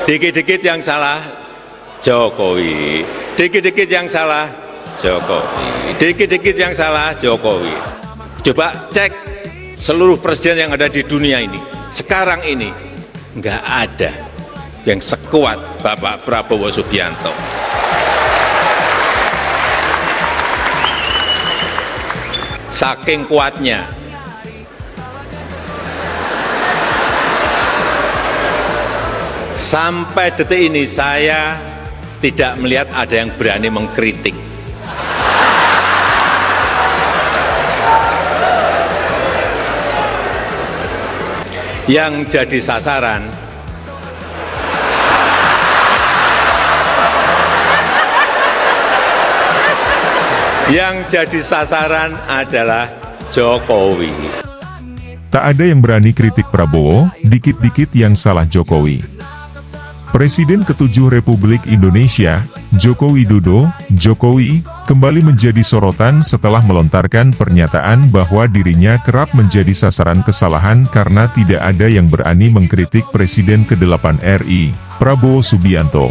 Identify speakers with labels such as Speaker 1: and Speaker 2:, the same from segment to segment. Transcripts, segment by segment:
Speaker 1: Dikit-dikit yang salah Jokowi, dikit-dikit yang salah Jokowi, dikit-dikit yang salah Jokowi. Coba cek seluruh presiden yang ada di dunia ini, sekarang ini nggak ada yang sekuat Bapak Prabowo Subianto. Saking kuatnya, sampai detik ini saya tidak melihat ada yang berani mengkritik. Yang jadi sasaran adalah Jokowi.
Speaker 2: Tak ada yang berani kritik Prabowo, dikit-dikit yang salah Jokowi. Presiden ke-7 Republik Indonesia, Joko Widodo, Jokowi, kembali menjadi sorotan setelah melontarkan pernyataan bahwa dirinya kerap menjadi sasaran kesalahan karena tidak ada yang berani mengkritik Presiden ke-8 RI, Prabowo Subianto.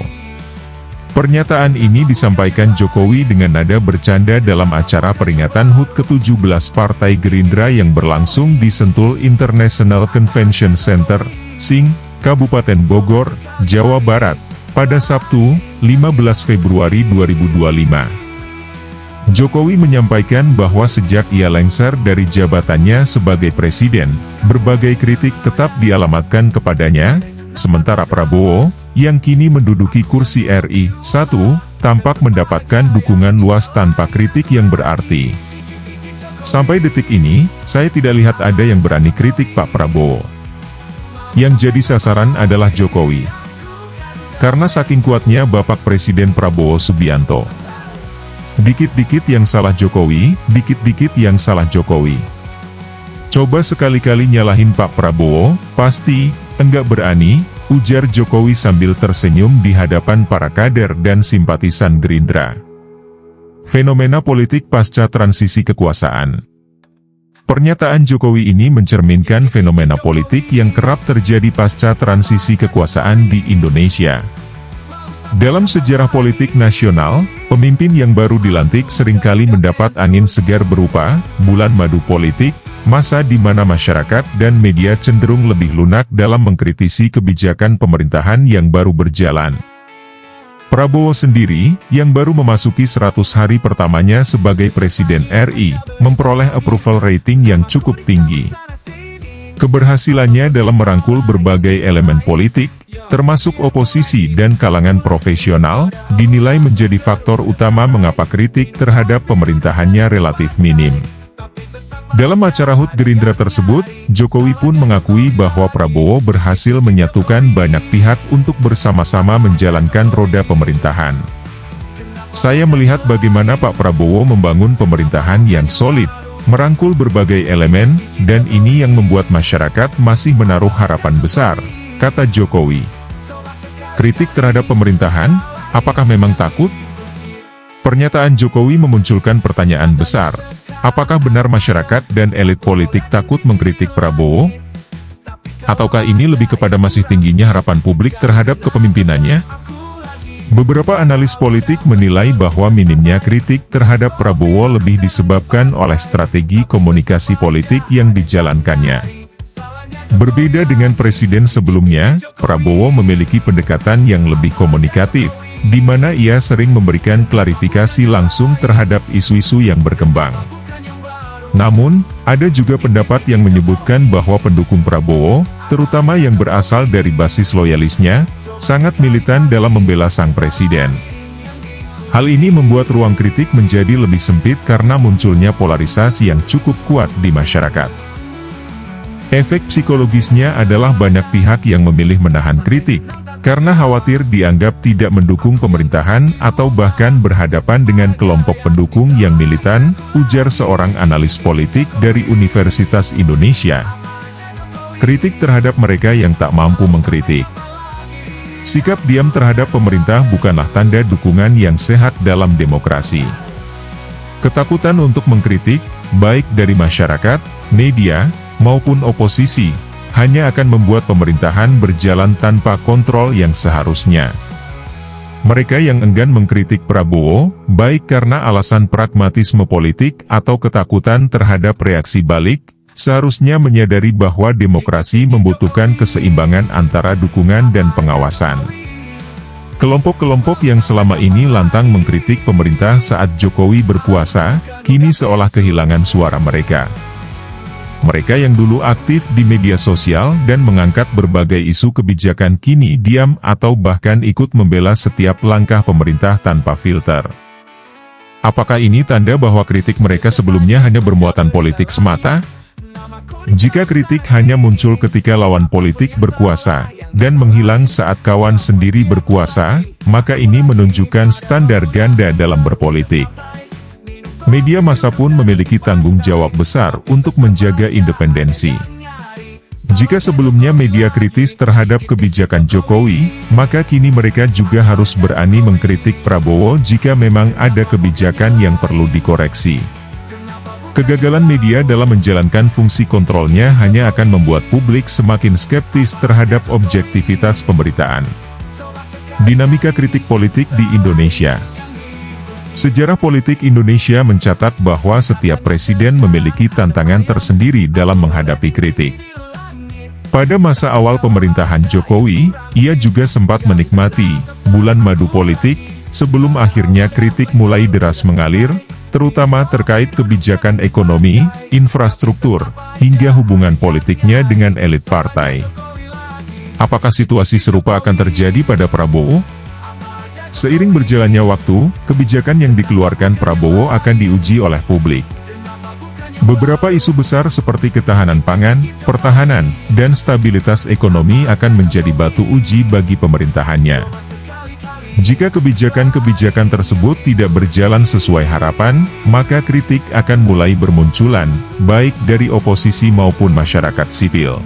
Speaker 2: Pernyataan ini disampaikan Jokowi dengan nada bercanda dalam acara peringatan HUT ke-17 Partai Gerindra yang berlangsung di Sentul International Convention Center, Sing, Kabupaten Bogor, Jawa Barat, pada Sabtu, 15 Februari 2025. Jokowi menyampaikan bahwa sejak ia lengser dari jabatannya sebagai presiden, berbagai kritik tetap dialamatkan kepadanya, sementara Prabowo, yang kini menduduki kursi RI 1, tampak mendapatkan dukungan luas tanpa kritik yang berarti. Sampai detik ini, saya tidak lihat ada yang berani kritik Pak Prabowo. Yang jadi sasaran adalah Jokowi. Karena saking kuatnya Bapak Presiden Prabowo Subianto. Dikit-dikit yang salah Jokowi, dikit-dikit yang salah Jokowi. Coba sekali-kali nyalahin Pak Prabowo, pasti enggak berani, ujar Jokowi sambil tersenyum di hadapan para kader dan simpatisan Gerindra. Fenomena politik pasca transisi kekuasaan. Pernyataan Jokowi ini mencerminkan fenomena politik yang kerap terjadi pasca transisi kekuasaan di Indonesia. Dalam sejarah politik nasional, pemimpin yang baru dilantik seringkali mendapat angin segar berupa bulan madu politik, masa di mana masyarakat dan media cenderung lebih lunak dalam mengkritisi kebijakan pemerintahan yang baru berjalan. Prabowo sendiri, yang baru memasuki 100 hari pertamanya sebagai Presiden RI, memperoleh approval rating yang cukup tinggi. Keberhasilannya dalam merangkul berbagai elemen politik, termasuk oposisi dan kalangan profesional, dinilai menjadi faktor utama mengapa kritik terhadap pemerintahannya relatif minim. Dalam acara HUT Gerindra tersebut, Jokowi pun mengakui bahwa Prabowo berhasil menyatukan banyak pihak untuk bersama-sama menjalankan roda pemerintahan. Saya melihat bagaimana Pak Prabowo membangun pemerintahan yang solid, merangkul berbagai elemen, dan ini yang membuat masyarakat masih menaruh harapan besar, kata Jokowi. Kritik terhadap pemerintahan, apakah memang takut? Pernyataan Jokowi memunculkan pertanyaan besar. Apakah benar masyarakat dan elit politik takut mengkritik Prabowo? Ataukah ini lebih kepada masih tingginya harapan publik terhadap kepemimpinannya? Beberapa analis politik menilai bahwa minimnya kritik terhadap Prabowo lebih disebabkan oleh strategi komunikasi politik yang dijalankannya. Berbeda dengan presiden sebelumnya, Prabowo memiliki pendekatan yang lebih komunikatif, di mana ia sering memberikan klarifikasi langsung terhadap isu-isu yang berkembang. Namun, ada juga pendapat yang menyebutkan bahwa pendukung Prabowo, terutama yang berasal dari basis loyalisnya, sangat militan dalam membela sang presiden. Hal ini membuat ruang kritik menjadi lebih sempit karena munculnya polarisasi yang cukup kuat di masyarakat. Efek psikologisnya adalah banyak pihak yang memilih menahan kritik, karena khawatir dianggap tidak mendukung pemerintahan atau bahkan berhadapan dengan kelompok pendukung yang militan, ujar seorang analis politik dari Universitas Indonesia. Kritik terhadap mereka yang tak mampu mengkritik. Sikap diam terhadap pemerintah bukanlah tanda dukungan yang sehat dalam demokrasi. Ketakutan untuk mengkritik, baik dari masyarakat, media, maupun oposisi, hanya akan membuat pemerintahan berjalan tanpa kontrol yang seharusnya. Mereka yang enggan mengkritik Prabowo, baik karena alasan pragmatisme politik atau ketakutan terhadap reaksi balik, seharusnya menyadari bahwa demokrasi membutuhkan keseimbangan antara dukungan dan pengawasan. Kelompok-kelompok yang selama ini lantang mengkritik pemerintah saat Jokowi berkuasa, kini seolah kehilangan suara mereka. Mereka yang dulu aktif di media sosial dan mengangkat berbagai isu kebijakan kini diam atau bahkan ikut membela setiap langkah pemerintah tanpa filter. Apakah ini tanda bahwa kritik mereka sebelumnya hanya bermuatan politik semata? Jika kritik hanya muncul ketika lawan politik berkuasa, dan menghilang saat kawan sendiri berkuasa, maka ini menunjukkan standar ganda dalam berpolitik. Media massa pun memiliki tanggung jawab besar untuk menjaga independensi. Jika sebelumnya media kritis terhadap kebijakan Jokowi, maka kini mereka juga harus berani mengkritik Prabowo jika memang ada kebijakan yang perlu dikoreksi. Kegagalan media dalam menjalankan fungsi kontrolnya hanya akan membuat publik semakin skeptis terhadap objektivitas pemberitaan. Dinamika kritik politik di Indonesia. Sejarah politik Indonesia mencatat bahwa setiap presiden memiliki tantangan tersendiri dalam menghadapi kritik. Pada masa awal pemerintahan Jokowi, ia juga sempat menikmati bulan madu politik, sebelum akhirnya kritik mulai deras mengalir, terutama terkait kebijakan ekonomi, infrastruktur, hingga hubungan politiknya dengan elit partai. Apakah situasi serupa akan terjadi pada Prabowo? Seiring berjalannya waktu, kebijakan yang dikeluarkan Prabowo akan diuji oleh publik. Beberapa isu besar seperti ketahanan pangan, pertahanan, dan stabilitas ekonomi akan menjadi batu uji bagi pemerintahannya. Jika kebijakan-kebijakan tersebut tidak berjalan sesuai harapan, maka kritik akan mulai bermunculan, baik dari oposisi maupun masyarakat sipil.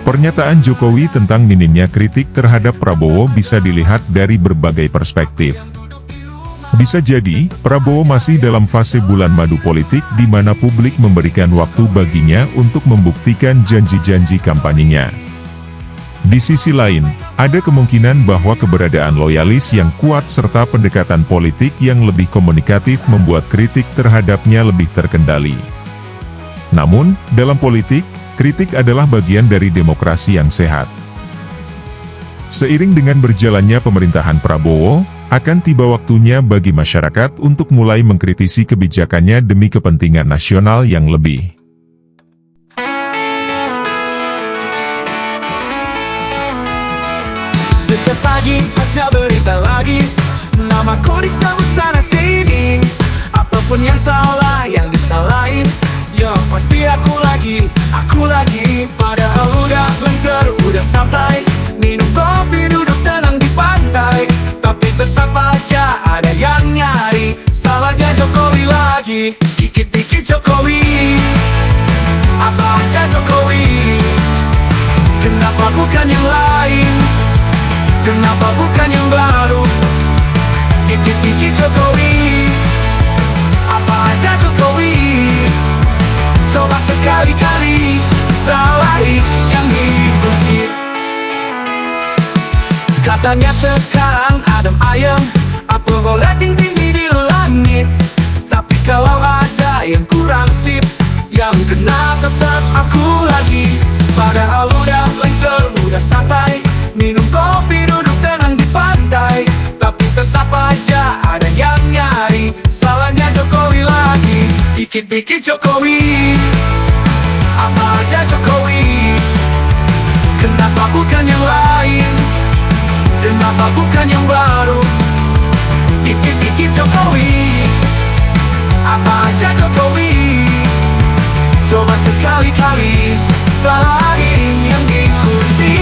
Speaker 2: Pernyataan Jokowi tentang minimnya kritik terhadap Prabowo bisa dilihat dari berbagai perspektif. Bisa jadi, Prabowo masih dalam fase bulan madu politik di mana publik memberikan waktu baginya untuk membuktikan janji-janji kampanyenya. Di sisi lain, ada kemungkinan bahwa keberadaan loyalis yang kuat serta pendekatan politik yang lebih komunikatif membuat kritik terhadapnya lebih terkendali. Namun, dalam politik, kritik adalah bagian dari demokrasi yang sehat. Seiring dengan berjalannya pemerintahan Prabowo, akan tiba waktunya bagi masyarakat untuk mulai mengkritisi kebijakannya demi kepentingan nasional yang lebih.
Speaker 3: Setiap pagi baca berita lagi, namaku disebut sana sini. Apapun yang salah, yang disalahin, ya pasti aku lagi. Padahal udah lengser, udah santai, minum kopi duduk tenang di pantai. Tapi tetap aja ada yang nyari, salahnya Jokowi lagi. Dikit-dikit Jokowi, apa aja Jokowi. Kenapa bukan yang lain? Kenapa bukan yang baru? Dikit-dikit Jokowi, apa aja Jokowi. Coba sekali-kali salahin yang dipuji. Katanya sekarang adem ayem, approval rating tinggi di langit. Tapi kalau ada yang kurang sip, yang kena tetap aku lagi. Padahal udah lengser, udah santai, minum kopi duduk tenang di pantai. Tapi tetap aja ada yang nyari, salahnya Jokowi lagi. Dikit-dikit Jokowi, apa aja Jokowi. Kenapa bukan yang lain? Kenapa bukan yang baru? Dikit-dikit Jokowi, apa aja Jokowi. Coba sekali-kali salahin yang dikursi.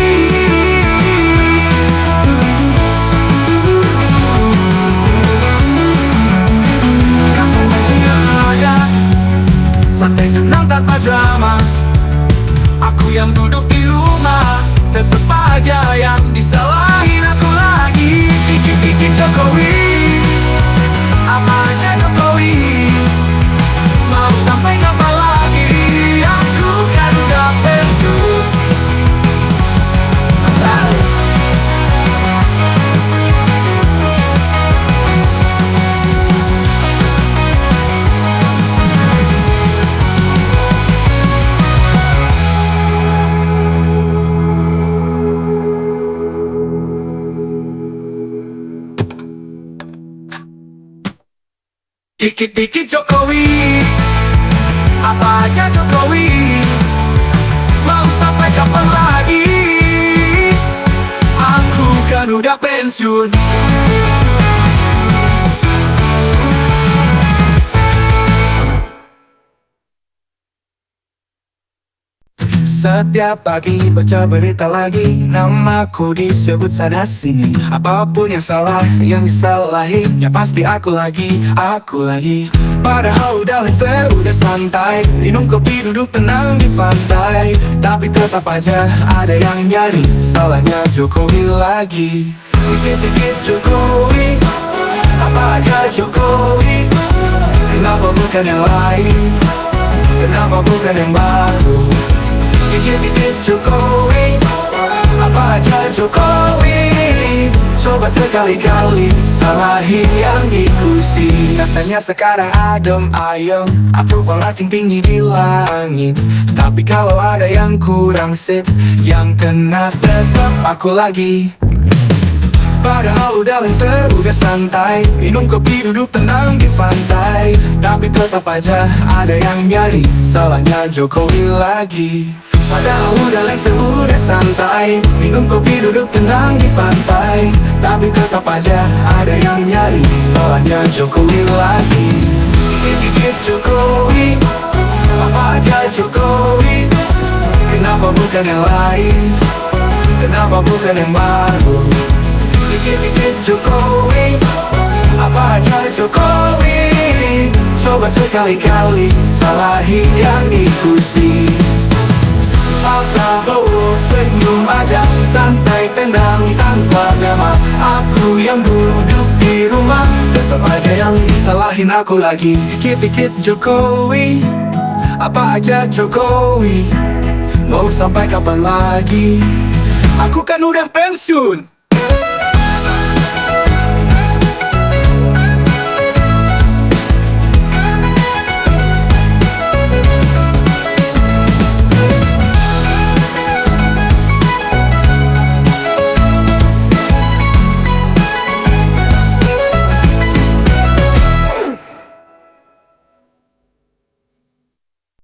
Speaker 3: Kamu masih ada, santai tenang tanpa drama. Aku yang duduk di rumah, tetep aja yang Dikit-dikit Jokowi, apa aja Jokowi. Mau sampai kapan lagi? Aku kan udah pensiun. Setiap pagi baca berita lagi, namaku disebut sana sini. Apapun yang salah, yang disalahin, ya pasti aku lagi. Padahal udah lengser, udah santai, minum kopi duduk tenang di pantai. Tapi tetap aja ada yang nyari, salahnya Jokowi lagi. Dikit-dikit Jokowi, apa aja Jokowi. Kenapa bukan yang lain? Kenapa bukan yang baru? Dikit-dikit Jokowi, apa aja Jokowi. Coba sekali-kali salahin yang di kursi. Katanya sekarang adem ayem, approval rating tinggi di langit. Tapi kalau ada yang kurang sip, yang kena tetap aku lagi. Padahal udah lengser, udah santai, minum kopi duduk tenang di pantai. Tapi tetap aja ada yang nyari, salahnya Jokowi lagi. Padahal udah lengser, udah santai, minum kopi duduk tenang di pantai. Tapi tetap aja ada yang nyari, salahnya Jokowi lagi. Dikit-dikit Jokowi, apa aja Jokowi. Kenapa bukan yang lain? Kenapa bukan yang baru? Dikit-dikit Jokowi, apa aja Jokowi. Coba sekali-kali salahin yang di kursi. Pak Prabowo senyum aja, santai tenang tanpa drama. Aku yang duduk di rumah, tetap aja yang disalahin aku lagi. Dikit-dikit Jokowi, apa aja Jokowi. Mau sampai kapan lagi? Aku kan udah pensiun.